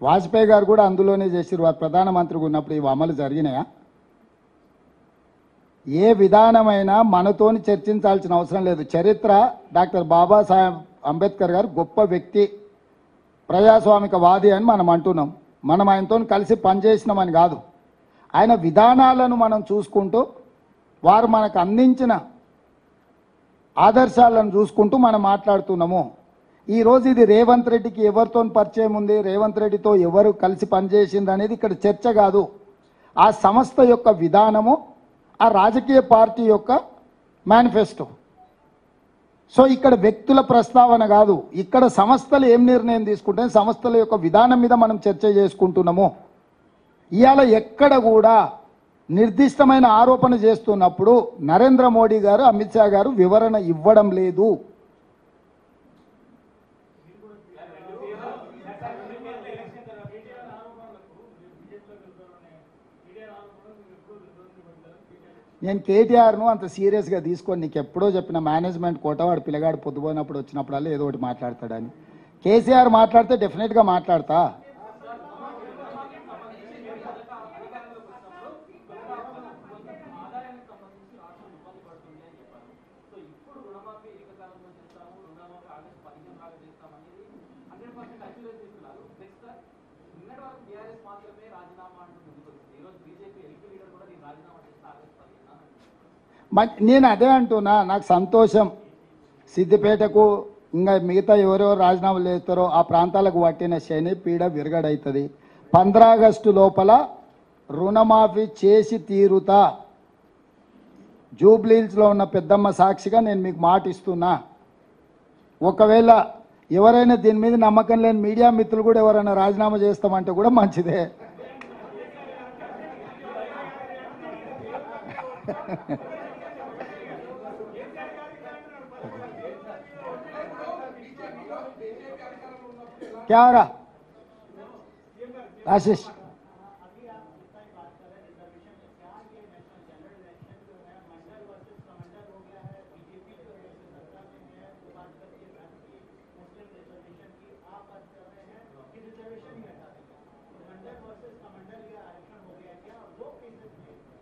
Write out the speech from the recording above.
వాజ్పేయి గారు కూడా అందులోనే చేసిరు. వారు ప్రధానమంత్రిగా ఉన్నప్పుడు ఇవి అమలు జరిగినాయా? ఏ విధానమైనా మనతోని చర్చించాల్సిన అవసరం లేదు. చరిత్ర డాక్టర్ బాబాసాహెబ్ అంబేద్కర్ గారు గొప్ప వ్యక్తి, ప్రజాస్వామికవాది అని మనం అంటున్నాం. మనం ఆయనతో కలిసి పనిచేసినామని కాదు. ఆయన విధానాలను మనం చూసుకుంటూ, వారు మనకు అందించిన ఆదర్శాలను చూసుకుంటూ మనం మాట్లాడుతున్నాము. ఈరోజు ఇది రేవంత్ రెడ్డికి ఎవరితో పరిచయం ఉంది, రేవంత్ రెడ్డితో ఎవరు కలిసి పనిచేసింది అనేది ఇక్కడ చర్చ కాదు. ఆ సంస్థ యొక్క విధానము, ఆ రాజకీయ పార్టీ యొక్క మేనిఫెస్టో. సో ఇక్కడ వ్యక్తుల ప్రస్తావన కాదు, ఇక్కడ సంస్థలు ఏం నిర్ణయం తీసుకుంటే సంస్థల యొక్క విధానం మీద మనం చర్చ చేసుకుంటున్నాము. ఇవాళ ఎక్కడ కూడా నిర్దిష్టమైన ఆరోపణ చేస్తున్నప్పుడు నరేంద్ర మోడీ గారు, అమిత్ షా గారు వివరణ ఇవ్వడం లేదు. నేను కేటీఆర్ను అంత సీరియస్గా తీసుకొని నీకు ఎప్పుడో చెప్పిన మేనేజ్మెంట్ కోట వాడు పిల్లగాడు పొద్దుపోయినప్పుడు వచ్చినప్పుడల్లా ఏదో ఒకటి మాట్లాడతాడని. కేసీఆర్ మాట్లాడితే డెఫినెట్గా మాట్లాడతా. నేను అదే అంటున్నా, నాకు సంతోషం. సిద్దిపేటకు ఇంకా మిగతా ఎవరెవరు రాజీనామాలు చేస్తారో ఆ ప్రాంతాలకు పట్టిన శని పీడ విరగడవుతుంది. 15 ఆగస్టు లోపల రుణమాఫీ చేసి తీరుతా. జూబ్లీహిల్స్లో ఉన్న పెద్దమ్మ సాక్షిగా నేను మీకు మాట ఇస్తున్నా. ఒకవేళ ఎవరైనా దీని మీద నమ్మకం లేని మీడియా మిత్రులు కూడా ఎవరైనా రాజీనామా చేస్తామంటే కూడా మంచిదే. क्या हो रहा आशीष?